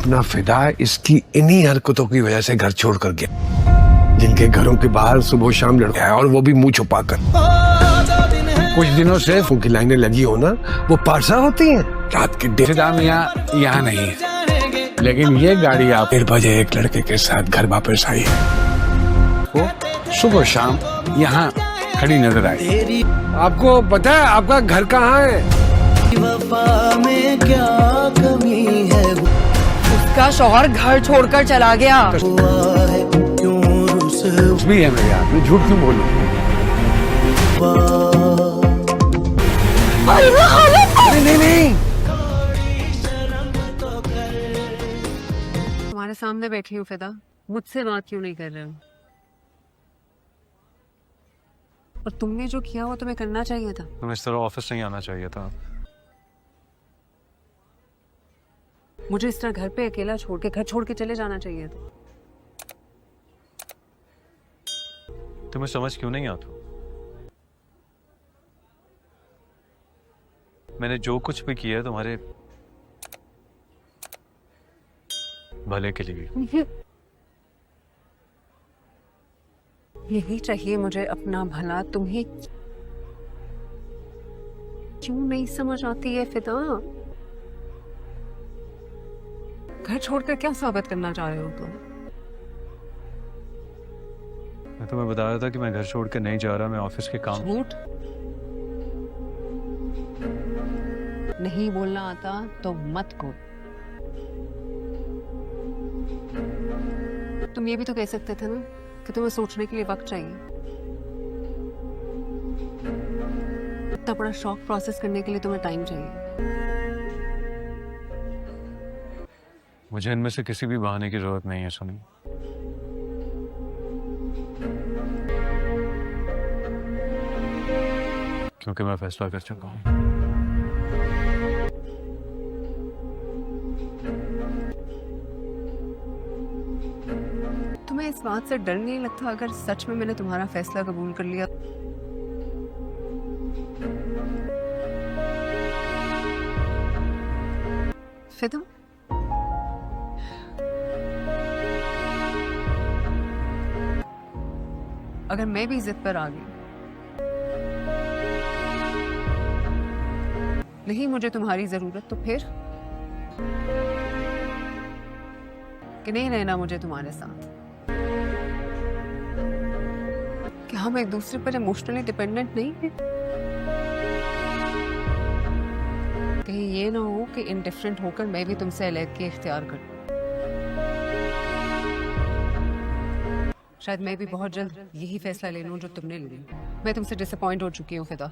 अपना फिदा इसकी इन्हीं हरकतों की वजह से घर छोड़ कर गया, जिनके घरों के बाहर सुबह शाम लड़का है और वो भी मुंह छुपाकर। कुछ दिनों से उनकी लाइनें लगी हो ना, वो पारसा होती हैं रात के डेढ़ दाम यहाँ नहीं है, लेकिन ये गाड़ी आप 1:30 बजे एक लड़के के साथ घर वापस आई है, वो सुबह शाम यहाँ खड़ी नजर आई। आपको पता है आपका घर कहाँ है? वफा में क्या कमी है, उसका शौहर घर छोड़कर चला गया। हुआ है क्यों कुछ भी है मेरे यार, मैं झूठ क्यों बोलूं? नहीं। तुम्हारे सामने बैठी हूँ फिदा, मुझसे बात क्यों नहीं कर रहे हो? और तुमने जो किया वो तुम्हें करना चाहिए था। तुम्हें इस तरह ऑफिस नहीं आना चाहिए था। मुझे इस तरह घर पे अकेला छोड़ के घर छोड़ के चले जाना चाहिए था। तुम्हें समझ क्यों नहीं आता? मैंने जो कुछ भी किया है तुम्हारे भले के लिए। यही चाहिए मुझे, अपना भला। तुम्हें क्यों नहीं समझ आती है फिदा? घर छोड़कर क्या साबित करना चाह रहे हो तुम? मैं तुम्हें बताया था कि मैं घर छोड़ के नहीं जा रहा, मैं ऑफिस के काम। झूठ नहीं बोलना आता तो मत को। तुम ये भी तो कह सकते थे ना कि तुम्हें सोचने के लिए वक्त चाहिए। इतना बड़ा शॉक प्रोसेस करने के लिए तुम्हें टाइम चाहिए। मुझे इनमें से किसी भी बहाने की जरूरत नहीं है सुनी। क्योंकि मैं फैसला कर चुका हूं। तुम्हें इस बात से डर नहीं लगता अगर सच में मैंने तुम्हारा फैसला कबूल कर लिया? फिदा, अगर मैं भी जिद पर आ गई, नहीं मुझे तुम्हारी जरूरत, तो फिर कि नहीं रहना मुझे तुम्हारे साथ? कि हम एक दूसरे पर इमोशनली डिपेंडेंट नहीं है? कहीं ये ना हो कि इंडिफरेंट होकर मैं भी तुमसे अलग इख्तियार करूं। शायद मैं भी बहुत जल्द यही फैसला ले लूं जो तुमने लिया। मैं तुमसे डिसअपॉइंट हो चुकी हूँ फिदा।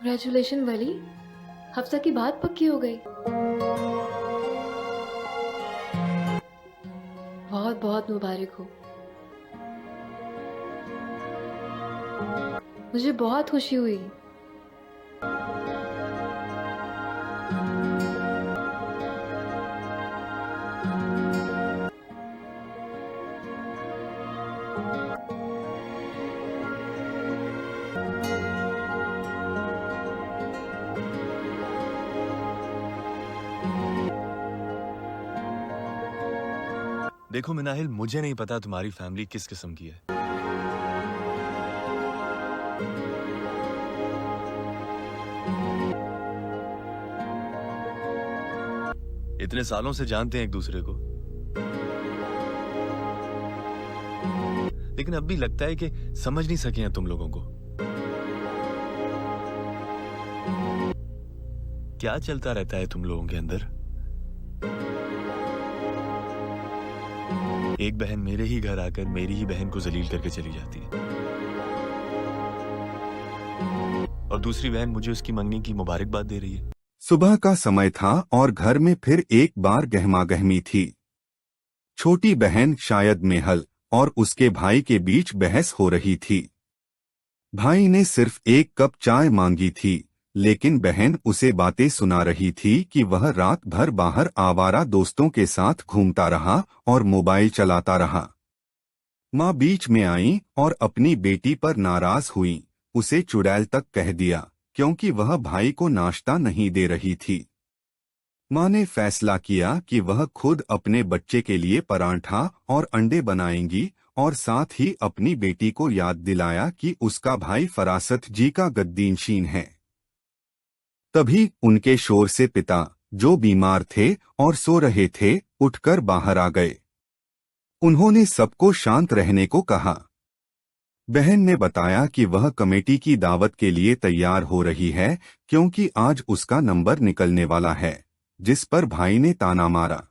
कंग्रेचुलेशन वली, हफ्ता की बात पक्की हो गई। बहुत बहुत मुबारक हो। मुझे बहुत खुशी हुई। देखो मिनाहिल, मुझे नहीं पता तुम्हारी फैमिली किस किस्म की है। इतने सालों से जानते हैं एक दूसरे को, लेकिन अब भी लगता है कि समझ नहीं सके हैं तुम लोगों को। क्या चलता रहता है तुम लोगों के अंदर? एक बहन मेरे ही घर आकर मेरी ही बहन को जलील करके चली जाती है, और दूसरी बहन मुझे उसकी मंगनी की मुबारकबाद दे रही है। सुबह का समय था और घर में फिर एक बार गहमागहमी थी। छोटी बहन शायद मेहल और उसके भाई के बीच बहस हो रही थी। भाई ने सिर्फ एक कप चाय मांगी थी, लेकिन बहन उसे बातें सुना रही थी कि वह रात भर बाहर आवारा दोस्तों के साथ घूमता रहा और मोबाइल चलाता रहा। माँ बीच में आई और अपनी बेटी पर नाराज हुई, उसे चुड़ैल तक कह दिया क्योंकि वह भाई को नाश्ता नहीं दे रही थी। माँ ने फैसला किया कि वह खुद अपने बच्चे के लिए पराठा और अंडे बनाएंगी और साथ ही अपनी बेटी को याद दिलाया कि उसका भाई फरासत जी का गद्दीनशीन है। तभी उनके शोर से पिता, जो बीमार थे और सो रहे थे, उठकर बाहर आ गए। उन्होंने सबको शांत रहने को कहा। बहन ने बताया कि वह कमेटी की दावत के लिए तैयार हो रही है क्योंकि आज उसका नंबर निकलने वाला है, जिस पर भाई ने ताना मारा।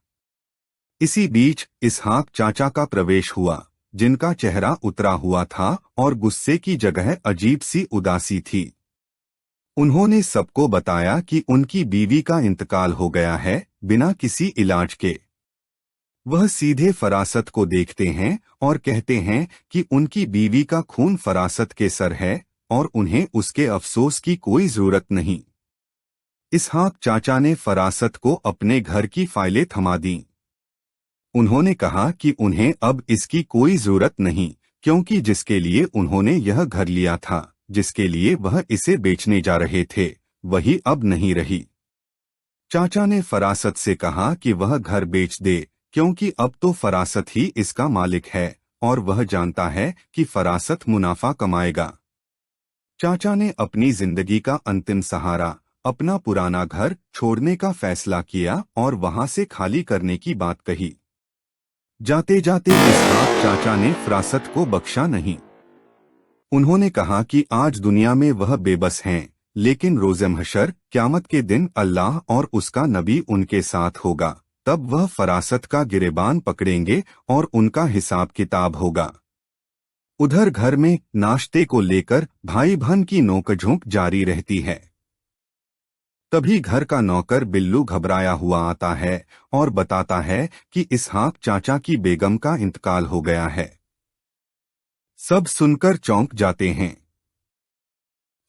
इसी बीच इसहाक चाचा का प्रवेश हुआ, जिनका चेहरा उतरा हुआ था और गुस्से की जगह अजीब सी उदासी थी। उन्होंने सबको बताया कि उनकी बीवी का इंतकाल हो गया है बिना किसी इलाज के। वह सीधे फरासत को देखते हैं और कहते हैं कि उनकी बीवी का खून फरासत के सर है और उन्हें उसके अफसोस की कोई जरूरत नहीं। इसहाक चाचा ने फरासत को अपने घर की फाइलें थमा दीं। उन्होंने कहा कि उन्हें अब इसकी कोई जरूरत नहीं, क्योंकि जिसके लिए उन्होंने यह घर लिया था, जिसके लिए वह इसे बेचने जा रहे थे, वही अब नहीं रही। चाचा ने फरासत से कहा कि वह घर बेच दे, क्योंकि अब तो फरासत ही इसका मालिक है और वह जानता है कि फरासत मुनाफा कमाएगा। चाचा ने अपनी जिंदगी का अंतिम सहारा, अपना पुराना घर छोड़ने का फैसला किया और वहां से खाली करने की बात कही। जाते जाते इसहाक चाचा ने फरासत को बख्शा नहीं। उन्होंने कहा कि आज दुनिया में वह बेबस हैं, लेकिन रोज़े महशर, क़यामत के दिन अल्लाह और उसका नबी उनके साथ होगा, तब वह फरासत का गिरेबान पकड़ेंगे और उनका हिसाब किताब होगा। उधर घर में नाश्ते को लेकर भाई बहन की नोकझोंक जारी रहती है। तभी घर का नौकर बिल्लू घबराया हुआ आता है और बताता है कि इसहाक चाचा की बेगम का इंतकाल हो गया है। सब सुनकर चौंक जाते हैं।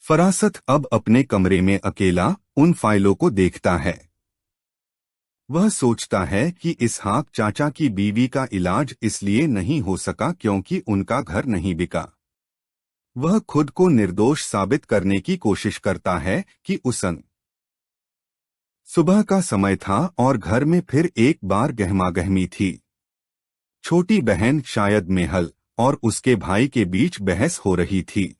फरासत अब अपने कमरे में अकेला उन फाइलों को देखता है। वह सोचता है कि इसहाक चाचा की बीवी का इलाज इसलिए नहीं हो सका क्योंकि उनका घर नहीं बिका। वह खुद को निर्दोष साबित करने की कोशिश करता है कि उसन सुबह का समय था और घर में फिर एक बार गहमागहमी थी। छोटी बहन शायद मेहल और उसके भाई के बीच बहस हो रही थी।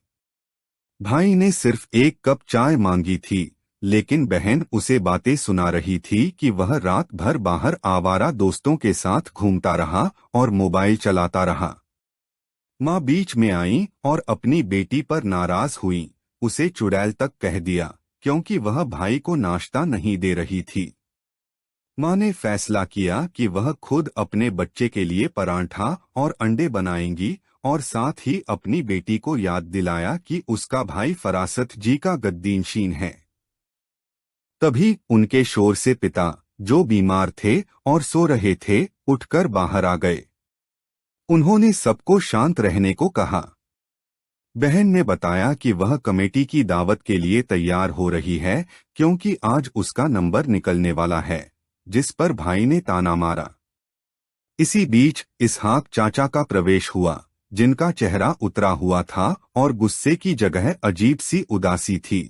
भाई ने सिर्फ एक कप चाय मांगी थी, लेकिन बहन उसे बातें सुना रही थी कि वह रात भर बाहर आवारा दोस्तों के साथ घूमता रहा और मोबाइल चलाता रहा। माँ बीच में आई और अपनी बेटी पर नाराज हुई, उसे चुड़ैल तक कह दिया क्योंकि वह भाई को नाश्ता नहीं दे रही थी। माँ ने फैसला किया कि वह खुद अपने बच्चे के लिए पराठा और अंडे बनाएंगी और साथ ही अपनी बेटी को याद दिलाया कि उसका भाई फरासत जी का गद्दीनशीन है। तभी उनके शोर से पिता, जो बीमार थे और सो रहे थे, उठकर बाहर आ गए। उन्होंने सबको शांत रहने को कहा। बहन ने बताया कि वह कमेटी की दावत के लिए तैयार हो रही है क्योंकि आज उसका नंबर निकलने वाला है, जिस पर भाई ने ताना मारा। इसी बीच इसहाक चाचा का प्रवेश हुआ, जिनका चेहरा उतरा हुआ था और गुस्से की जगह अजीब सी उदासी थी।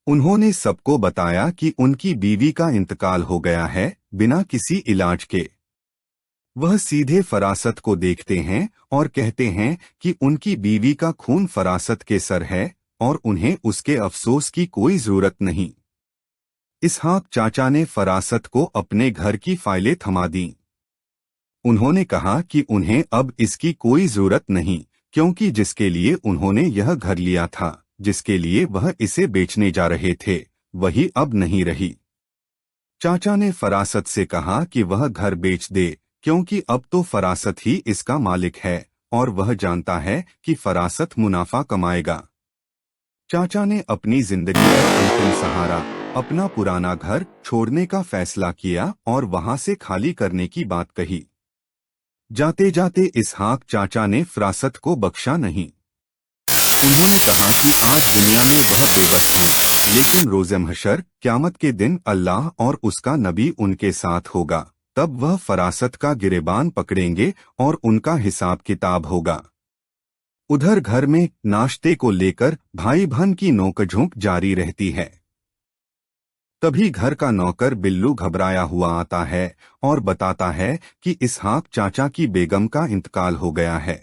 उन्होंने सबको बताया कि उनकी बीवी का इंतकाल हो गया है बिना किसी इलाज के। वह सीधे फरासत को देखते हैं और कहते हैं कि उनकी बीवी का खून फरासत के सर है और उन्हें उसके अफसोस की कोई जरूरत नहीं। इसहाक चाचा ने फरासत को अपने घर की फाइलें थमा दीं। उन्होंने कहा कि उन्हें अब इसकी कोई जरूरत नहीं, क्योंकि जिसके लिए उन्होंने यह घर लिया था, जिसके लिए वह इसे बेचने जा रहे थे, वही अब नहीं रही। चाचा ने फरासत से कहा कि वह घर बेच दे, क्योंकि अब तो फरासत ही इसका मालिक है और वह जानता है कि फरासत मुनाफा कमाएगा। चाचा ने अपनी जिंदगी का अंतिम सहारा, अपना पुराना घर छोड़ने का फैसला किया और वहां से खाली करने की बात कही। जाते जाते इसहाक चाचा ने फरासत को बख्शा नहीं। उन्होंने कहा कि आज दुनिया में वह बेबस हैं, लेकिन रोज़े महशर क़यामत के दिन अल्लाह और उसका नबी उनके साथ होगा। तब वह फरासत का गिरेबान पकड़ेंगे और उनका हिसाब किताब होगा। उधर घर में नाश्ते को लेकर भाई बहन की नोकझोंक जारी रहती है। तभी घर का नौकर बिल्लू घबराया हुआ आता है और बताता है कि इसहाक चाचा की बेगम का इंतकाल हो गया है।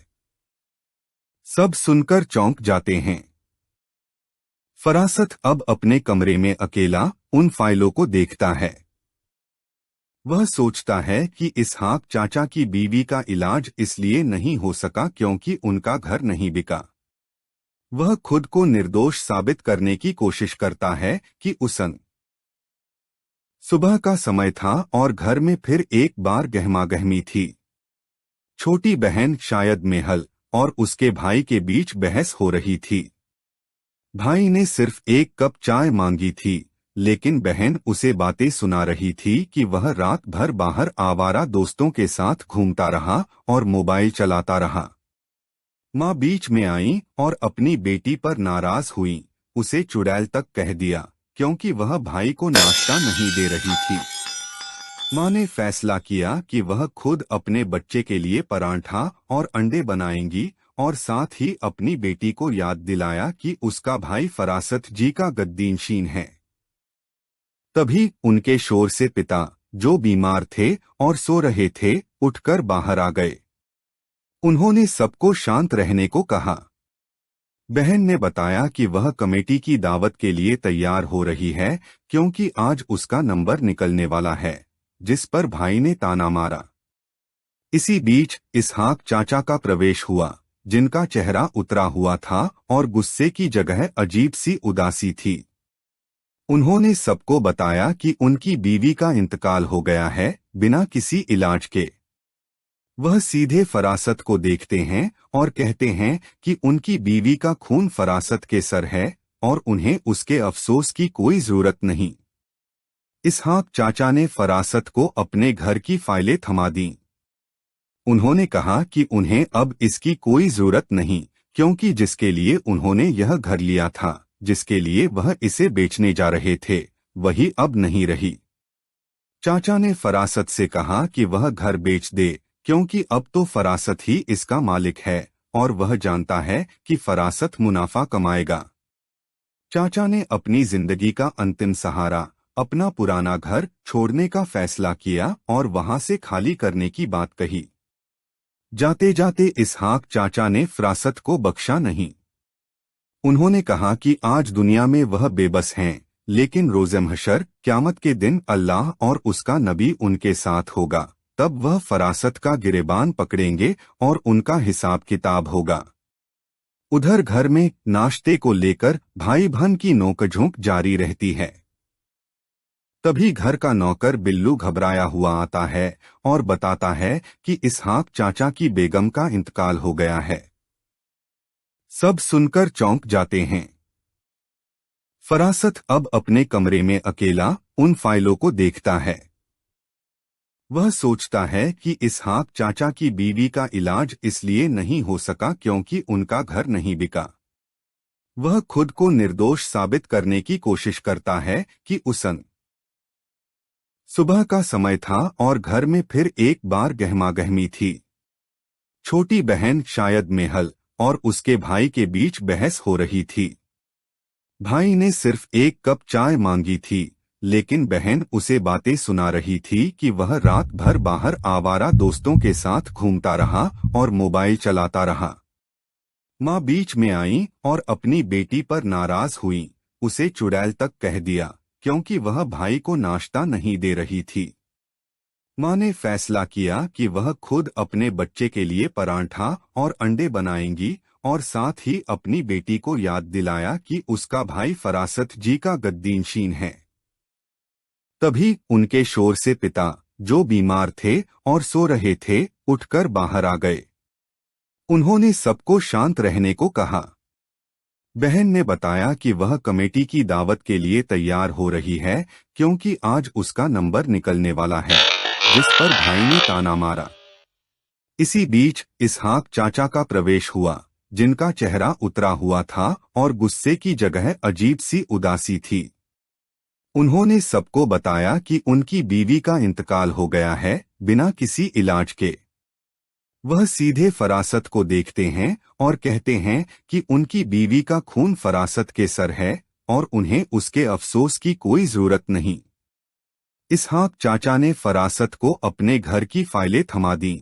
सब सुनकर चौंक जाते हैं। फरासत अब अपने कमरे में अकेला उन फाइलों को देखता है। वह सोचता है कि इसहाक चाचा की बीवी का इलाज इसलिए नहीं हो सका क्योंकि उनका घर नहीं बिका। वह खुद को निर्दोष साबित करने की कोशिश करता है कि उसन सुबह का समय था और घर में फिर एक बार गहमागहमी थी। छोटी बहन शायद मेहल और उसके भाई के बीच बहस हो रही थी। भाई ने सिर्फ एक कप चाय मांगी थी, लेकिन बहन उसे बातें सुना रही थी कि वह रात भर बाहर आवारा दोस्तों के साथ घूमता रहा और मोबाइल चलाता रहा। माँ बीच में आई और अपनी बेटी पर नाराज हुई, उसे चुड़ैल तक कह दिया क्योंकि वह भाई को नाश्ता नहीं दे रही थी। माँ ने फैसला किया कि वह खुद अपने बच्चे के लिए परांठा और अंडे बनाएंगी और साथ ही अपनी बेटी को याद दिलाया कि उसका भाई फरासत जी का गद्दीनशीन है। तभी उनके शोर से पिता, जो बीमार थे और सो रहे थे, उठकर बाहर आ गए। उन्होंने सबको शांत रहने को कहा। बहन ने बताया कि वह कमेटी की दावत के लिए तैयार हो रही है क्योंकि आज उसका नंबर निकलने वाला है, जिस पर भाई ने ताना मारा। इसी बीच इसहाक चाचा का प्रवेश हुआ, जिनका चेहरा उतरा हुआ था और गुस्से की जगह अजीब सी उदासी थी। उन्होंने सबको बताया कि उनकी बीवी का इंतकाल हो गया है बिना किसी इलाज के। वह सीधे फरासत को देखते हैं और कहते हैं कि उनकी बीवी का खून फरासत के सर है और उन्हें उसके अफसोस की कोई जरूरत नहीं। इसहाक चाचा ने फरासत को अपने घर की फाइलें थमा दीं। उन्होंने कहा कि उन्हें अब इसकी कोई जरूरत नहीं क्योंकि जिसके लिए उन्होंने यह घर लिया था, जिसके लिए वह इसे बेचने जा रहे थे, वही अब नहीं रही। चाचा ने फरासत से कहा कि वह घर बेच दे क्योंकि अब तो फरासत ही इसका मालिक है और वह जानता है कि फरासत मुनाफा कमाएगा। चाचा ने अपनी जिंदगी का अंतिम सहारा, अपना पुराना घर छोड़ने का फैसला किया और वहां से खाली करने की बात कही। जाते जाते इसहाक चाचा ने फरासत को बख्शा नहीं। उन्होंने कहा कि आज दुनिया में वह बेबस हैं, लेकिन रोज़े महशर क़यामत के दिन अल्लाह और उसका नबी उनके साथ होगा। तब वह फरासत का गिरेबान पकड़ेंगे और उनका हिसाब किताब होगा। उधर घर में नाश्ते को लेकर भाई बहन की नोकझोंक जारी रहती है। तभी घर का नौकर बिल्लू घबराया हुआ आता है और बताता है कि इसहाक चाचा की बेगम का इंतकाल हो गया है। सब सुनकर चौंक जाते हैं। फरासत अब अपने कमरे में अकेला उन फाइलों को देखता है। वह सोचता है कि इसहाक चाचा की बीवी का इलाज इसलिए नहीं हो सका क्योंकि उनका घर नहीं बिका। वह खुद को निर्दोष साबित करने की कोशिश करता है कि उसन सुबह का समय था और घर में फिर एक बार गहमागहमी थी। छोटी बहन शायद मेहल और उसके भाई के बीच बहस हो रही थी। भाई ने सिर्फ एक कप चाय मांगी थी, लेकिन बहन उसे बातें सुना रही थी कि वह रात भर बाहर आवारा दोस्तों के साथ घूमता रहा और मोबाइल चलाता रहा। माँ बीच में आई और अपनी बेटी पर नाराज हुई, उसे चुड़ैल तक कह दिया क्योंकि वह भाई को नाश्ता नहीं दे रही थी। माँ ने फैसला किया कि वह खुद अपने बच्चे के लिए परांठा और अंडे बनाएंगी और साथ ही अपनी बेटी को याद दिलाया कि उसका भाई फरासत जी का गद्दीनशीन है। तभी उनके शोर से पिता, जो बीमार थे और सो रहे थे, उठकर बाहर आ गए। उन्होंने सबको शांत रहने को कहा। बहन ने बताया कि वह कमेटी की दावत के लिए तैयार हो रही है क्योंकि आज उसका नंबर निकलने वाला है, जिस पर भाई ने ताना मारा। इसी बीच इसहाक चाचा का प्रवेश हुआ, जिनका चेहरा उतरा हुआ था और गुस्से की जगह अजीब सी उदासी थी। उन्होंने सबको बताया कि उनकी बीवी का इंतकाल हो गया है बिना किसी इलाज के। वह सीधे फरासत को देखते हैं और कहते हैं कि उनकी बीवी का खून फरासत के सर है और उन्हें उसके अफसोस की कोई जरूरत नहीं। इसहाक चाचा ने फरासत को अपने घर की फाइलें थमा दी।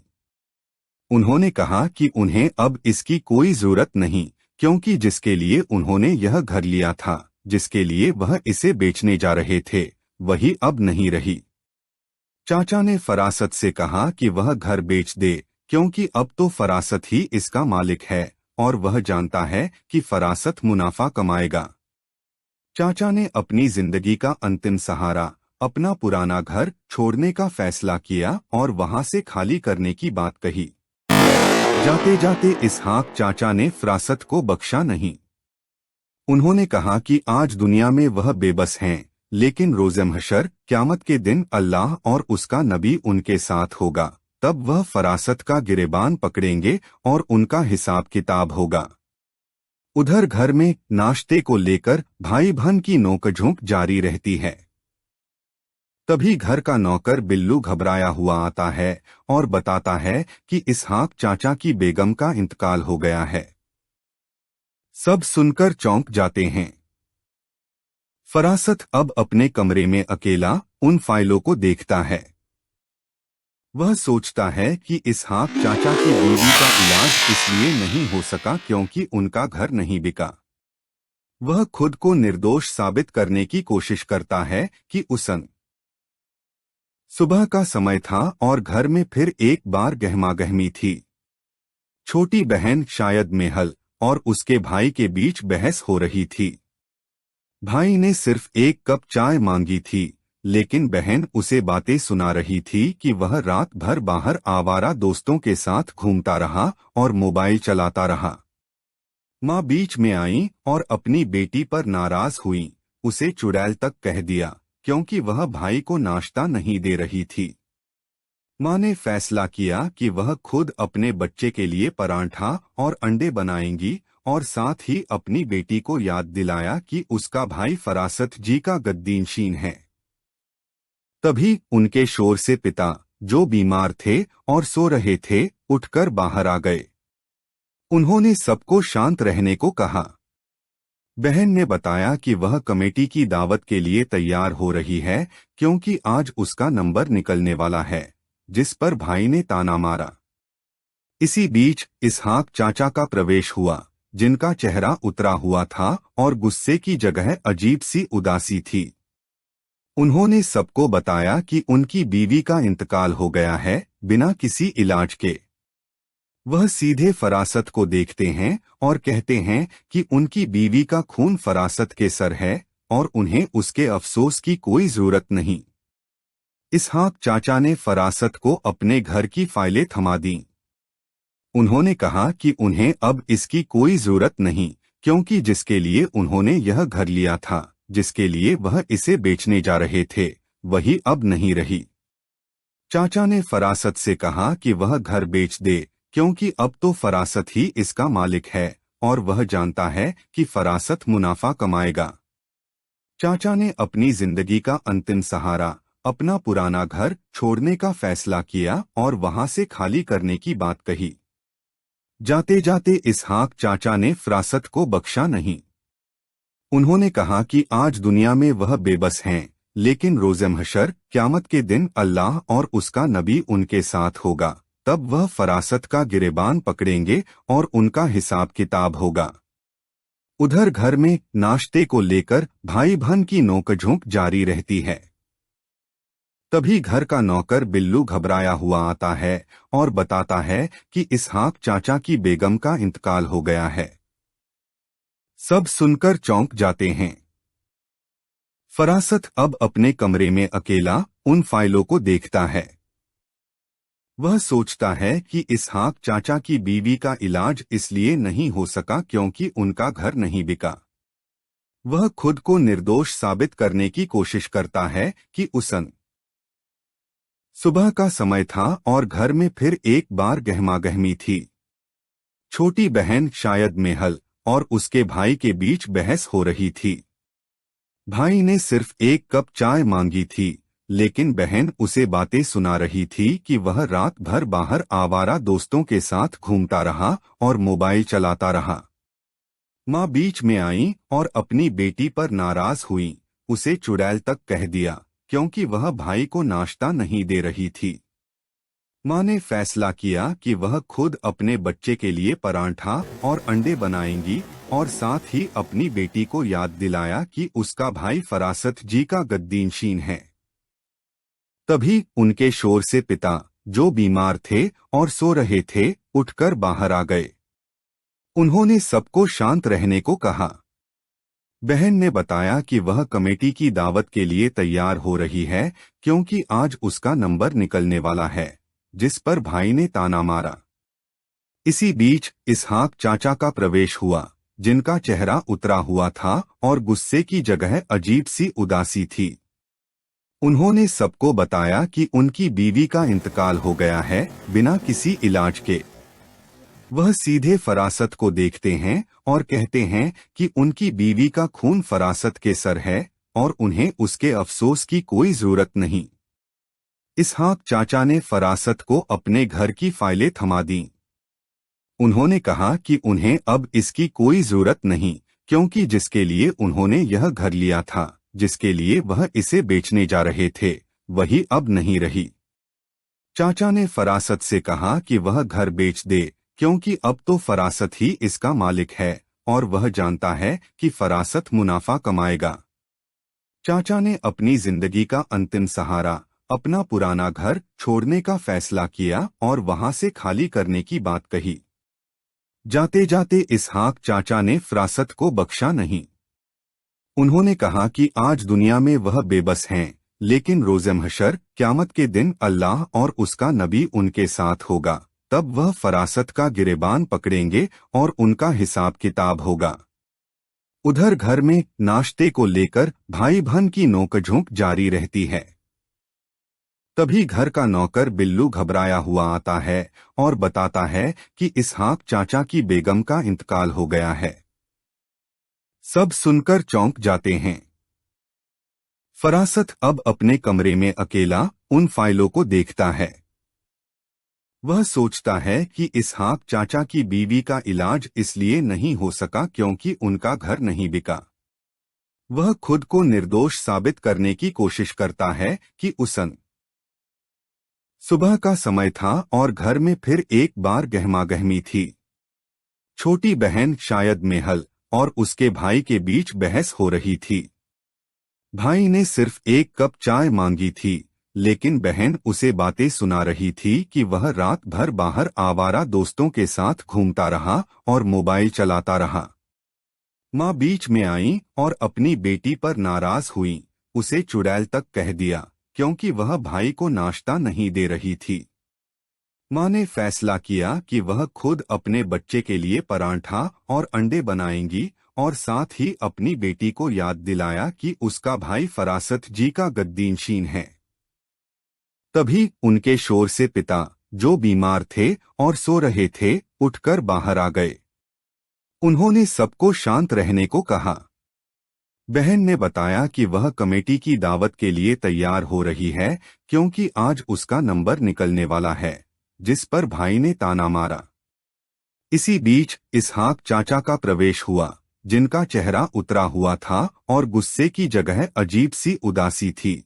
उन्होंने कहा कि उन्हें अब इसकी कोई जरूरत नहीं, क्योंकि जिसके लिए उन्होंने यह घर लिया था, जिसके लिए वह इसे बेचने जा रहे थे, वही अब नहीं रही। चाचा ने फरासत से कहा कि वह घर बेच दे, क्योंकि अब तो फरासत ही इसका मालिक है और वह जानता है कि फरासत मुनाफा कमाएगा। चाचा ने अपनी जिंदगी का अंतिम सहारा, अपना पुराना घर छोड़ने का फैसला किया और वहां से खाली करने की बात कही। जाते जाते इसहाक चाचा ने फरासत को बख्शा नहीं। उन्होंने कहा कि आज दुनिया में वह बेबस हैं, लेकिन रोज़े महशर क़यामत के दिन अल्लाह और उसका नबी उनके साथ होगा, तब वह फरासत का गिरेबान पकड़ेंगे और उनका हिसाब किताब होगा। उधर घर में नाश्ते को लेकर भाई बहन की नोकझोंक जारी रहती है। तभी घर का नौकर बिल्लू घबराया हुआ आता है और बताता है कि इसहाक चाचा की बेगम का इंतकाल हो गया है। सब सुनकर चौंक जाते हैं। फरासत अब अपने कमरे में अकेला उन फाइलों को देखता है। वह सोचता है कि इसहाक चाचा की बीवी का इलाज इसलिए नहीं हो सका क्योंकि उनका घर नहीं बिका। वह खुद को निर्दोष साबित करने की कोशिश करता है कि उसन सुबह का समय था और घर में फिर एक बार गहमागहमी थी। छोटी बहन शायद मेहल और उसके भाई के बीच बहस हो रही थी। भाई ने सिर्फ एक कप चाय मांगी थी, लेकिन बहन उसे बातें सुना रही थी कि वह रात भर बाहर आवारा दोस्तों के साथ घूमता रहा और मोबाइल चलाता रहा। माँ बीच में आई और अपनी बेटी पर नाराज हुई, उसे चुड़ैल तक कह दिया क्योंकि वह भाई को नाश्ता नहीं दे रही थी। माँ ने फैसला किया कि वह खुद अपने बच्चे के लिए परांठा और अंडे बनाएंगी और साथ ही अपनी बेटी को याद दिलाया कि उसका भाई फरासत जी का गद्दीनशीन है। तभी उनके शोर से पिता, जो बीमार थे और सो रहे थे, उठकर बाहर आ गए। उन्होंने सबको शांत रहने को कहा। बहन ने बताया कि वह कमेटी की दावत के लिए तैयार हो रही है क्योंकि आज उसका नंबर निकलने वाला है, जिस पर भाई ने ताना मारा। इसी बीच इसहाक चाचा का प्रवेश हुआ, जिनका चेहरा उतरा हुआ था और गुस्से की जगह अजीब सी उदासी थी। उन्होंने सबको बताया कि उनकी बीवी का इंतकाल हो गया है बिना किसी इलाज के। वह सीधे फरासत को देखते हैं और कहते हैं कि उनकी बीवी का खून फरासत के सर है और उन्हें उसके अफसोस की कोई जरूरत नहीं। इसहाक चाचा ने फरासत को अपने घर की फाइलें थमा दी। उन्होंने कहा कि उन्हें अब इसकी कोई जरूरत नहीं, क्योंकि जिसके लिए उन्होंने यह घर लिया था, जिसके लिए वह इसे बेचने जा रहे थे, वही अब नहीं रही। चाचा ने फरासत से कहा कि वह घर बेच दे, क्योंकि अब तो फरासत ही इसका मालिक है और वह जानता है कि फरासत मुनाफा कमाएगा। चाचा ने अपनी जिंदगी का अंतिम सहारा, अपना पुराना घर छोड़ने का फैसला किया और वहां से खाली करने की बात कही। जाते जाते इसहाक चाचा ने फरासत को बख्शा नहीं। उन्होंने कहा कि आज दुनिया में वह बेबस हैं, लेकिन रोज़े महशर क़यामत के दिन अल्लाह और उसका नबी उनके साथ होगा, तब वह फरासत का गिरेबान पकड़ेंगे और उनका हिसाब किताब होगा। उधर घर में नाश्ते को लेकर भाई बहन की नोकझोंक जारी रहती है। तभी घर का नौकर बिल्लू घबराया हुआ आता है और बताता है कि इसहाक चाचा की बेगम का इंतकाल हो गया है। सब सुनकर चौंक जाते हैं। फरासत अब अपने कमरे में अकेला उन फाइलों को देखता है। वह सोचता है कि इसहाक चाचा की बीवी का इलाज इसलिए नहीं हो सका क्योंकि उनका घर नहीं बिका। वह खुद को निर्दोष साबित करने की कोशिश करता है कि उसन सुबह का समय था और घर में फिर एक बार गहमागहमी थी। छोटी बहन शायद मेहल और उसके भाई के बीच बहस हो रही थी। भाई ने सिर्फ एक कप चाय मांगी थी, लेकिन बहन उसे बातें सुना रही थी कि वह रात भर बाहर आवारा दोस्तों के साथ घूमता रहा और मोबाइल चलाता रहा। माँ बीच में आई और अपनी बेटी पर नाराज हुई, उसे चुड़ैल तक कह दिया क्योंकि वह भाई को नाश्ता नहीं दे रही थी। माँ ने फैसला किया कि वह खुद अपने बच्चे के लिए परांठा और अंडे बनाएंगी और साथ ही अपनी बेटी को याद दिलाया कि उसका भाई फरासत जी का गद्दीनशीन है। तभी उनके शोर से पिता, जो बीमार थे और सो रहे थे, उठकर बाहर आ गए। उन्होंने सबको शांत रहने को कहा। बहन ने बताया कि वह कमेटी की दावत के लिए तैयार हो रही है क्योंकि आज उसका नंबर निकलने वाला है, जिस पर भाई ने ताना मारा। इसी बीच इसहाक चाचा का प्रवेश हुआ, जिनका चेहरा उतरा हुआ था और गुस्से की जगह अजीब सी उदासी थी। उन्होंने सबको बताया कि उनकी बीवी का इंतकाल हो गया है बिना किसी इलाज के। वह सीधे फरासत को देखते हैं और कहते हैं कि उनकी बीवी का खून फरासत के सर है और उन्हें उसके अफसोस की कोई जरूरत नहीं। इसहाक चाचा ने फरासत को अपने घर की फाइलें थमा दी। उन्होंने कहा कि उन्हें अब इसकी कोई जरूरत नहीं क्योंकि जिसके लिए उन्होंने यह घर लिया था, जिसके लिए वह इसे बेचने जा रहे थे, वही अब नहीं रही। चाचा ने फरासत से कहा कि वह घर बेच दे क्योंकि अब तो फरासत ही इसका मालिक है और वह जानता है कि फरासत मुनाफा कमाएगा। चाचा ने अपनी जिंदगी का अंतिम सहारा, अपना पुराना घर छोड़ने का फैसला किया और वहां से खाली करने की बात कही। जाते जाते इसहाक चाचा ने फरासत को बख्शा नहीं। उन्होंने कहा कि आज दुनिया में वह बेबस हैं, लेकिन रोज़े महशर क़यामत के दिन अल्लाह और उसका नबी उनके साथ होगा, तब वह फरासत का गिरेबान पकड़ेंगे और उनका हिसाब किताब होगा। उधर घर में नाश्ते को लेकर भाई बहन की नोकझोंक जारी रहती है। तभी घर का नौकर बिल्लू घबराया हुआ आता है और बताता है कि इसहाक चाचा की बेगम का इंतकाल हो गया है। सब सुनकर चौंक जाते हैं। फरासत अब अपने कमरे में अकेला उन फाइलों को देखता है। वह सोचता है कि इसहाक चाचा की बीवी का इलाज इसलिए नहीं हो सका क्योंकि उनका घर नहीं बिका। वह खुद को निर्दोष साबित करने की कोशिश करता है कि उसन सुबह का समय था और घर में फिर एक बार गहमागहमी थी। छोटी बहन शायद मेहल और उसके भाई के बीच बहस हो रही थी। भाई ने सिर्फ एक कप चाय मांगी थी, लेकिन बहन उसे बातें सुना रही थी कि वह रात भर बाहर आवारा दोस्तों के साथ घूमता रहा और मोबाइल चलाता रहा। माँ बीच में आई और अपनी बेटी पर नाराज हुई, उसे चुड़ैल तक कह दिया क्योंकि वह भाई को नाश्ता नहीं दे रही थी। माँ ने फैसला किया कि वह खुद अपने बच्चे के लिए परांठा और अंडे बनाएंगी और साथ ही अपनी बेटी को याद दिलाया कि उसका भाई फरासत जी का गद्दीनशीन है। तभी उनके शोर से पिता, जो बीमार थे और सो रहे थे, उठकर बाहर आ गए। उन्होंने सबको शांत रहने को कहा। बहन ने बताया कि वह कमेटी की दावत के लिए तैयार हो रही है क्योंकि आज उसका नंबर निकलने वाला है, जिस पर भाई ने ताना मारा। इसी बीच इसहाक चाचा का प्रवेश हुआ, जिनका चेहरा उतरा हुआ था और गुस्से की जगह अजीब सी उदासी थी।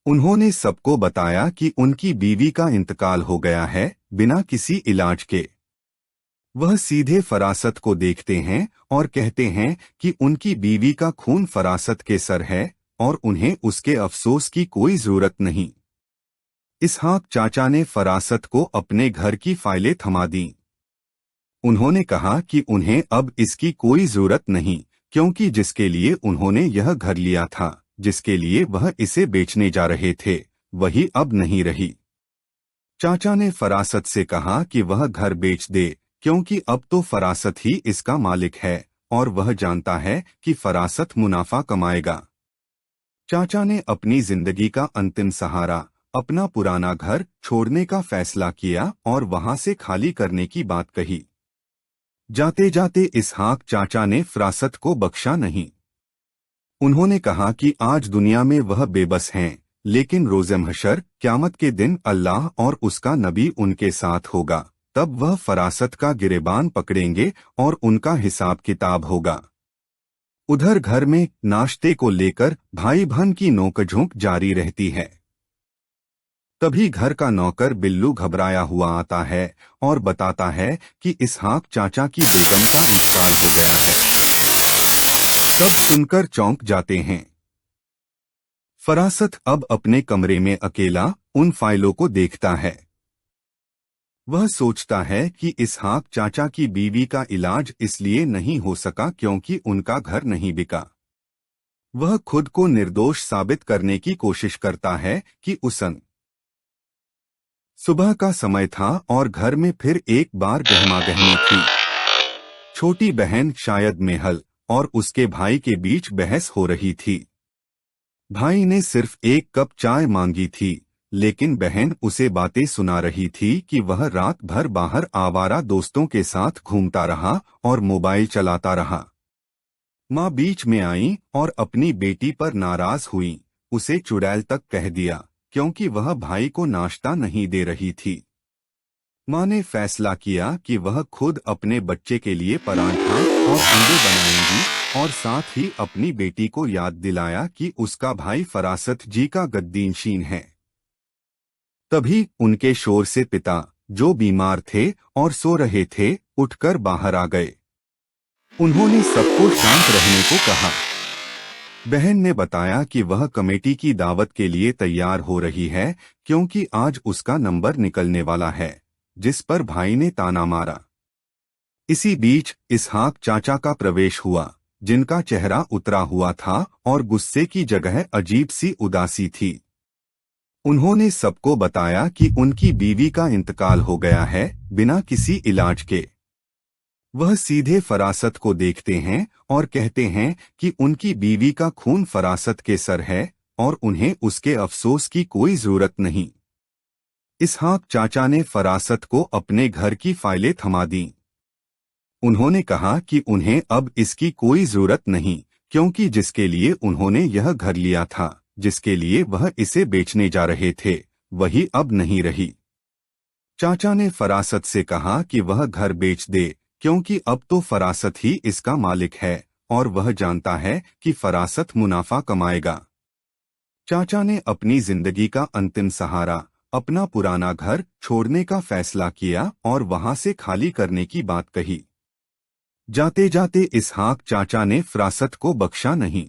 उन्होंने सबको बताया कि उनकी बीवी का इंतकाल हो गया है बिना किसी इलाज के। वह सीधे फरासत को देखते हैं और कहते हैं कि उनकी बीवी का खून फरासत के सर है और उन्हें उसके अफसोस की कोई जरूरत नहीं। इसहाक चाचा ने फरासत को अपने घर की फाइलें थमा दी। उन्होंने कहा कि उन्हें अब इसकी कोई जरूरत नहीं क्योंकि जिसके लिए उन्होंने यह घर लिया था, जिसके लिए वह इसे बेचने जा रहे थे, वही अब नहीं रही। चाचा ने फरासत से कहा कि वह घर बेच दे, क्योंकि अब तो फरासत ही इसका मालिक है और वह जानता है कि फरासत मुनाफा कमाएगा। चाचा ने अपनी जिंदगी का अंतिम सहारा, अपना पुराना घर छोड़ने का फैसला किया और वहां से खाली करने की बात कही। जाते जाते इसहाक चाचा ने फरासत को बख्शा नहीं। उन्होंने कहा कि आज दुनिया में वह बेबस हैं, लेकिन रोज़े महशर क़यामत के दिन अल्लाह और उसका नबी उनके साथ होगा, तब वह फरासत का गिरेबान पकड़ेंगे और उनका हिसाब किताब होगा। उधर घर में नाश्ते को लेकर भाई बहन की नोकझोंक जारी रहती है। तभी घर का नौकर बिल्लू घबराया हुआ आता है और बताता है कि इसहाक चाचा की बेगम का इंतकाल हो गया है। सब सुनकर चौंक जाते हैं। फरासत अब अपने कमरे में अकेला उन फाइलों को देखता है। वह सोचता है कि इसहाक चाचा की बीवी का इलाज इसलिए नहीं हो सका क्योंकि उनका घर नहीं बिका। वह खुद को निर्दोष साबित करने की कोशिश करता है कि उसन सुबह का समय था और घर में फिर एक बार गहमागहमी थी। छोटी बहन शायद मेहल और उसके भाई के बीच बहस हो रही थी। भाई ने सिर्फ एक कप चाय मांगी थी, लेकिन बहन उसे बातें सुना रही थी कि वह रात भर बाहर आवारा दोस्तों के साथ घूमता रहा और मोबाइल चलाता रहा। माँ बीच में आई और अपनी बेटी पर नाराज हुई, उसे चुड़ैल तक कह दिया क्योंकि वह भाई को नाश्ता नहीं दे रही थी। माँ ने फैसला किया कि वह खुद अपने बच्चे के लिए पराठा और अंडे बनाएंगी और साथ ही अपनी बेटी को याद दिलाया कि उसका भाई फरासत जी का गद्दीनशीन है। तभी उनके शोर से पिता, जो बीमार थे और सो रहे थे, उठकर बाहर आ गए। उन्होंने सबको शांत रहने को कहा। बहन ने बताया कि वह कमेटी की दावत के लिए तैयार हो रही है क्योंकि आज उसका नंबर निकलने वाला है, जिस पर भाई ने ताना मारा। इसी बीच इसहाक चाचा का प्रवेश हुआ, जिनका चेहरा उतरा हुआ था और गुस्से की जगह अजीब सी उदासी थी। उन्होंने सबको बताया कि उनकी बीवी का इंतकाल हो गया है बिना किसी इलाज के। वह सीधे फरासत को देखते हैं और कहते हैं कि उनकी बीवी का खून फरासत के सर है और उन्हें उसके अफसोस की कोई जरूरत नहीं। इसहाक चाचा ने फरासत को अपने घर की फाइलें थमा दी। उन्होंने कहा कि उन्हें अब इसकी कोई जरूरत नहीं, क्योंकि जिसके लिए उन्होंने यह घर लिया था, जिसके लिए वह इसे बेचने जा रहे थे, वही अब नहीं रही। चाचा ने फरासत से कहा कि वह घर बेच दे, क्योंकि अब तो फरासत ही इसका मालिक है और वह जानता है कि फरासत मुनाफा कमाएगा। चाचा ने अपनी जिंदगी का अंतिम सहारा, अपना पुराना घर छोड़ने का फैसला किया और वहां से खाली करने की बात कही। जाते जाते इसहाक चाचा ने फरासत को बख्शा नहीं।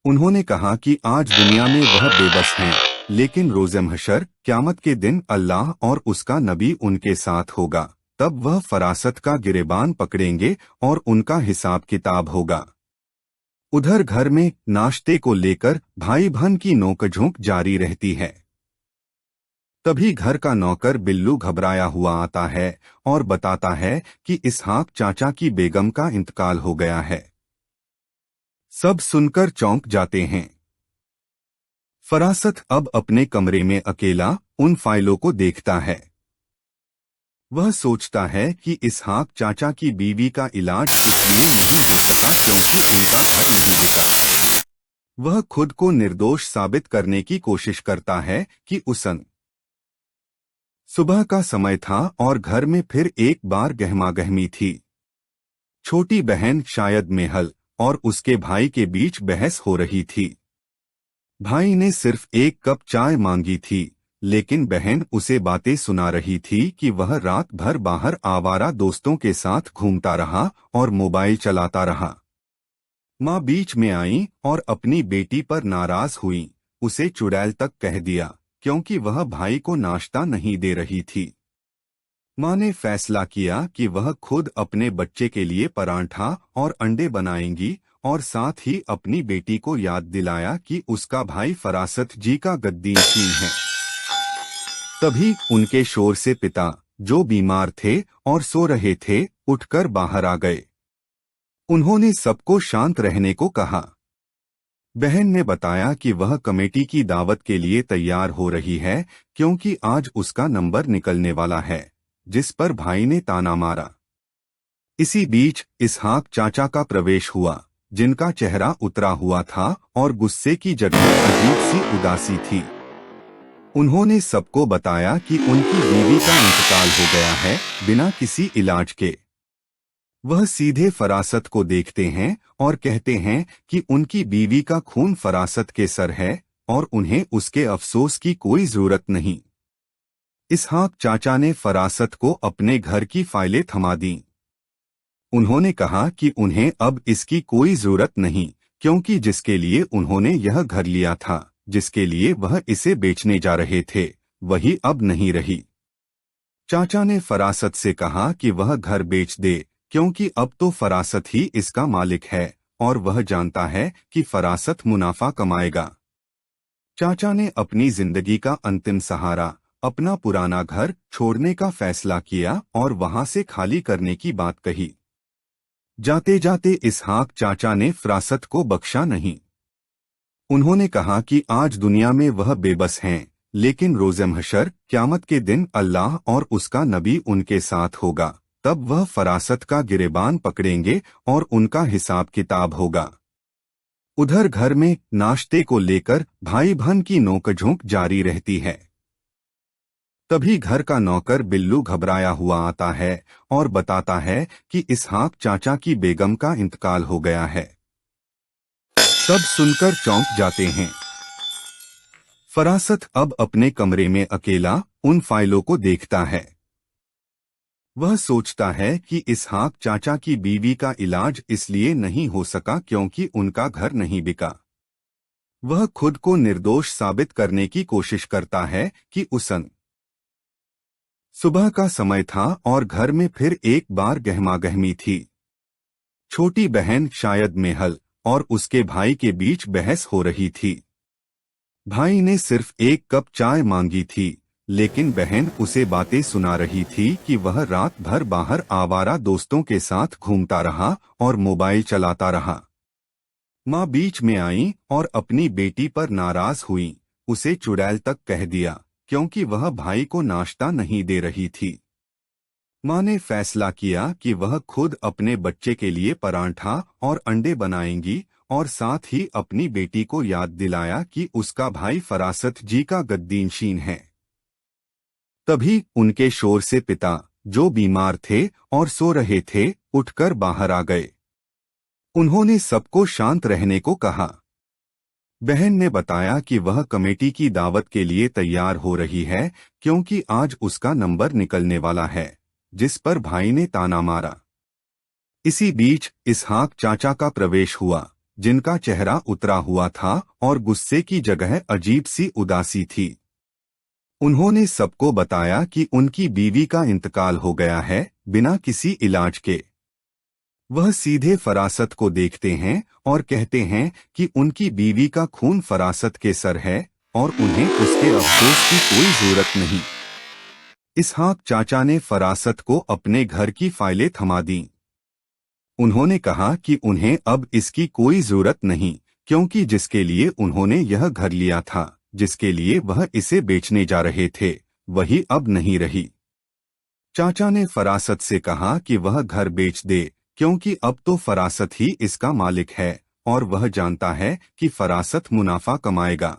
उन्होंने कहा कि आज दुनिया में वह बेबस हैं, लेकिन रोज़े महशर क़यामत के दिन अल्लाह और उसका नबी उनके साथ होगा, तब वह फरासत का गिरेबान पकड़ेंगे और उनका हिसाब किताब होगा। उधर घर में नाश्ते को लेकर भाई बहन की नोकझोंक जारी रहती है। तभी घर का नौकर बिल्लू घबराया हुआ आता है और बताता है कि इसहाक चाचा की बेगम का इंतकाल हो गया है। सब सुनकर चौंक जाते हैं। फरासत अब अपने कमरे में अकेला उन फाइलों को देखता है। वह सोचता है कि इसहाक चाचा की बीवी का इलाज इसलिए नहीं हो सका क्योंकि उनका घर नहीं बिका। वह खुद को निर्दोष साबित करने की कोशिश करता है कि उसन सुबह का समय था और घर में फिर एक बार गहमागहमी थी। छोटी बहन शायद मेहल और उसके भाई के बीच बहस हो रही थी। भाई ने सिर्फ एक कप चाय मांगी थी, लेकिन बहन उसे बातें सुना रही थी कि वह रात भर बाहर आवारा दोस्तों के साथ घूमता रहा और मोबाइल चलाता रहा। माँ बीच में आई और अपनी बेटी पर नाराज हुई, उसे चुड़ैल तक कह दिया क्योंकि वह भाई को नाश्ता नहीं दे रही थी। माँ ने फैसला किया कि वह खुद अपने बच्चे के लिए पराठा और अंडे बनाएंगी और साथ ही अपनी बेटी को याद दिलाया कि उसका भाई फरासत जी का गद्दीनशीन है। तभी उनके शोर से पिता, जो बीमार थे और सो रहे थे, उठकर बाहर आ गए। उन्होंने सबको शांत रहने को कहा। बहन ने बताया कि वह कमेटी की दावत के लिए तैयार हो रही है क्योंकि आज उसका नंबर निकलने वाला है, जिस पर भाई ने ताना मारा। इसी बीच इसहाक चाचा का प्रवेश हुआ, जिनका चेहरा उतरा हुआ था और गुस्से की जगह अजीब सी उदासी थी। उन्होंने सबको बताया कि उनकी बीवी का इंतकाल हो गया है बिना किसी इलाज के। वह सीधे फरासत को देखते हैं और कहते हैं कि उनकी बीवी का खून फरासत के सर है और उन्हें उसके अफसोस की कोई जरूरत नहीं। इसहाक चाचा ने फरासत को अपने घर की फाइलें थमा दी। उन्होंने कहा कि उन्हें अब इसकी कोई जरूरत नहीं, क्योंकि जिसके लिए उन्होंने यह घर लिया था, जिसके लिए वह इसे बेचने जा रहे थे, वही अब नहीं रही। चाचा ने फरासत से कहा कि वह घर बेच दे, क्योंकि अब तो फरासत ही इसका मालिक है और वह जानता है कि फरासत मुनाफा कमाएगा। चाचा ने अपनी जिंदगी का अंतिम सहारा, अपना पुराना घर छोड़ने का फैसला किया और वहां से खाली करने की बात कही। जाते जाते इसहाक चाचा ने फरासत को बख्शा नहीं। उन्होंने कहा कि आज दुनिया में वह बेबस हैं, लेकिन रोज़े महशर क़यामत के दिन अल्लाह और उसका नबी उनके साथ होगा, तब वह फरासत का गिरेबान पकड़ेंगे और उनका हिसाब किताब होगा। उधर घर में नाश्ते को लेकर भाई बहन की नोकझोंक जारी रहती है। तभी घर का नौकर बिल्लू घबराया हुआ आता है और बताता है कि इसहाक चाचा की बेगम का इंतकाल हो गया है। सब सुनकर चौंक जाते हैं। फरासत अब अपने कमरे में अकेला उन फाइलों को देखता है। वह सोचता है कि इसहाक चाचा की बीवी का इलाज इसलिए नहीं हो सका क्योंकि उनका घर नहीं बिका। वह खुद को निर्दोष साबित करने की कोशिश करता है कि उसन सुबह का समय था और घर में फिर एक बार गहमागहमी थी। छोटी बहन शायद मेहल और उसके भाई के बीच बहस हो रही थी। भाई ने सिर्फ एक कप चाय मांगी थी, लेकिन बहन उसे बातें सुना रही थी कि वह रात भर बाहर आवारा दोस्तों के साथ घूमता रहा और मोबाइल चलाता रहा। माँ बीच में आई और अपनी बेटी पर नाराज हुई, उसे चुड़ैल तक कह दिया, क्योंकि वह भाई को नाश्ता नहीं दे रही थी। माँ ने फैसला किया कि वह खुद अपने बच्चे के लिए परांठा और अंडे बनाएंगी और साथ ही अपनी बेटी को याद दिलाया कि उसका भाई फरासत जी का गद्दीनशीन है। तभी उनके शोर से पिता, जो बीमार थे और सो रहे थे, उठकर बाहर आ गए। उन्होंने सबको शांत रहने को कहा। बहन ने बताया कि वह कमेटी की दावत के लिए तैयार हो रही है क्योंकि आज उसका नंबर निकलने वाला है, जिस पर भाई ने ताना मारा। इसी बीच इसहाक चाचा का प्रवेश हुआ, जिनका चेहरा उतरा हुआ था और गुस्से की जगह अजीब सी उदासी थी। उन्होंने सबको बताया कि उनकी बीवी का इंतकाल हो गया है बिना किसी इलाज के। वह सीधे फरासत को देखते हैं और कहते हैं कि उनकी बीवी का खून फरासत के सर है और उन्हें उसके अफसोस की कोई जरूरत नहीं। इसहाक चाचा ने फरासत को अपने घर की फाइलें थमा दी। उन्होंने कहा कि उन्हें अब इसकी कोई जरूरत नहीं, क्योंकि जिसके लिए उन्होंने यह घर लिया था, जिसके लिए वह इसे बेचने जा रहे थे, वही अब नहीं रही। चाचा ने फरासत से कहा कि वह घर बेच दे, क्योंकि अब तो फरासत ही इसका मालिक है और वह जानता है कि फरासत मुनाफा कमाएगा।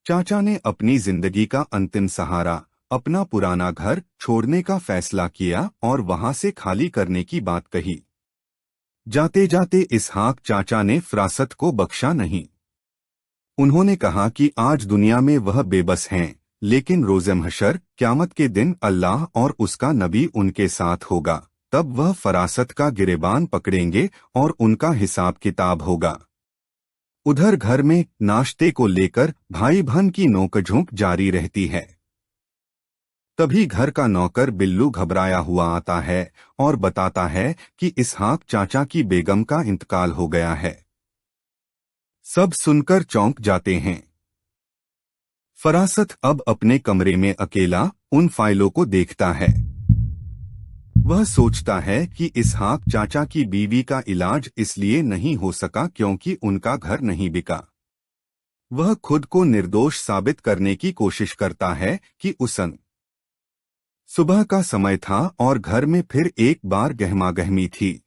चाचा ने अपनी जिंदगी का अंतिम सहारा, अपना पुराना घर छोड़ने का फैसला किया और वहां से खाली करने की बात कही। जाते जाते इसहाक चाचा ने फरासत को बख्शा नहीं। उन्होंने कहा कि आज दुनिया में वह बेबस हैं, लेकिन रोज़े महशर क़यामत के दिन अल्लाह और उसका नबी उनके साथ होगा, तब वह फरासत का गिरेबान पकड़ेंगे और उनका हिसाब किताब होगा। उधर घर में नाश्ते को लेकर भाई बहन की नोकझोंक जारी रहती है। तभी घर का नौकर बिल्लू घबराया हुआ आता है और बताता है कि इसहाक चाचा की बेगम का इंतकाल हो गया है। सब सुनकर चौंक जाते हैं। फरासत अब अपने कमरे में अकेला उन फाइलों को देखता है। वह सोचता है कि इसहाक चाचा की बीवी का इलाज इसलिए नहीं हो सका क्योंकि उनका घर नहीं बिका। वह खुद को निर्दोष साबित करने की कोशिश करता है कि उसन सुबह का समय था और घर में फिर एक बार गहमागहमी थी।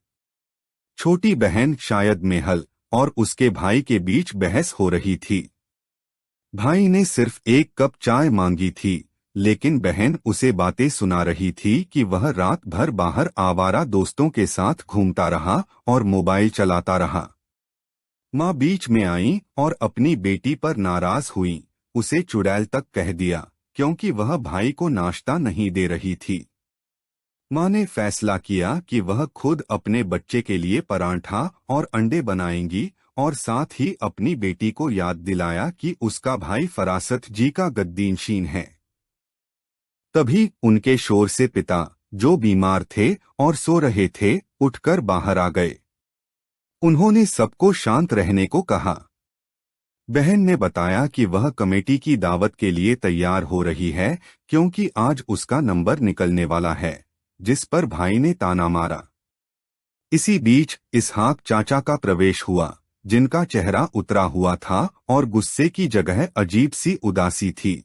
छोटी बहन शायद मेहल और उसके भाई के बीच बहस हो रही थी। भाई ने सिर्फ एक कप चाय मांगी थी, लेकिन बहन उसे बातें सुना रही थी कि वह रात भर बाहर आवारा दोस्तों के साथ घूमता रहा और मोबाइल चलाता रहा। माँ बीच में आई और अपनी बेटी पर नाराज हुई, उसे चुड़ैल तक कह दिया क्योंकि वह भाई को नाश्ता नहीं दे रही थी। माँ ने फैसला किया कि वह खुद अपने बच्चे के लिए परांठा और अंडे बनाएंगी और साथ ही अपनी बेटी को याद दिलाया कि उसका भाई फरासत जी का गद्दीनशीन है। तभी उनके शोर से पिता, जो बीमार थे और सो रहे थे, उठकर बाहर आ गए। उन्होंने सबको शांत रहने को कहा। बहन ने बताया कि वह कमेटी की दावत के लिए तैयार हो रही है क्योंकि आज उसका नंबर निकलने वाला है, जिस पर भाई ने ताना मारा। इसी बीच इसहाक चाचा का प्रवेश हुआ, जिनका चेहरा उतरा हुआ था और गुस्से की जगह अजीब सी उदासी थी।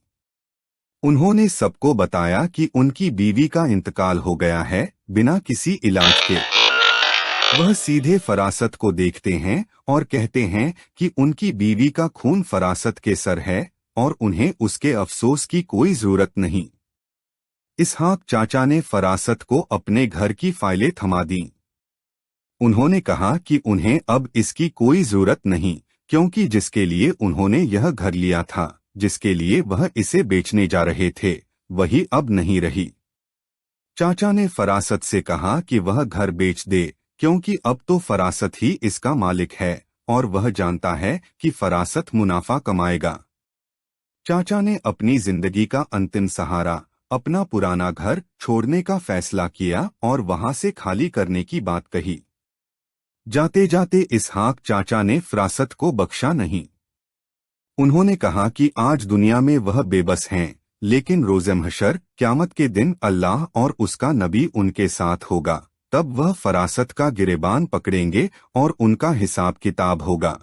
उन्होंने सबको बताया कि उनकी बीवी का इंतकाल हो गया है बिना किसी इलाज के। वह सीधे फरासत को देखते हैं और कहते हैं कि उनकी बीवी का खून फरासत के सर है और उन्हें उसके अफसोस की कोई जरूरत नहीं। इसहाक चाचा ने फरासत को अपने घर की फाइलें थमा दी। उन्होंने कहा कि उन्हें अब इसकी कोई जरूरत नहीं क्योंकि जिसके लिए उन्होंने यह घर लिया था, जिसके लिए वह इसे बेचने जा रहे थे, वही अब नहीं रही। चाचा ने फरासत से कहा कि वह घर बेच दे क्योंकि अब तो फरासत ही इसका मालिक है और वह जानता है कि फरासत मुनाफा कमाएगा। चाचा ने अपनी जिंदगी का अंतिम सहारा, अपना पुराना घर छोड़ने का फैसला किया और वहां से खाली करने की बात कही। जाते जाते इसहाक चाचा ने फरासत को बख्शा नहीं। उन्होंने कहा कि आज दुनिया में वह बेबस हैं, लेकिन रोज़े महशर क़यामत के दिन अल्लाह और उसका नबी उनके साथ होगा, तब वह फरासत का गिरेबान पकड़ेंगे और उनका हिसाब किताब होगा।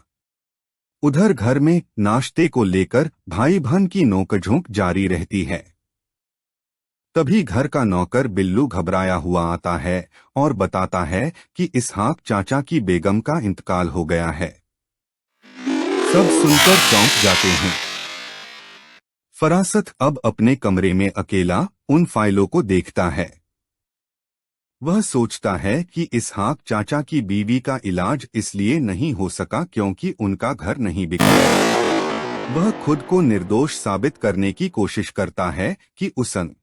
उधर घर में नाश्ते को लेकर भाई बहन की नोकझोंक जारी रहती है। तभी घर का नौकर बिल्लू घबराया हुआ आता है और बताता है कि इसहाक चाचा की बेगम का इंतकाल हो गया है। सब सुनकर चौंक जाते हैं। फरासत अब अपने कमरे में अकेला उन फाइलों को देखता है। वह सोचता है कि इसहाक चाचा की बीवी का इलाज इसलिए नहीं हो सका क्योंकि उनका घर नहीं बिका। वह खुद को निर्दोष साबित करने की कोशिश करता है कि उसन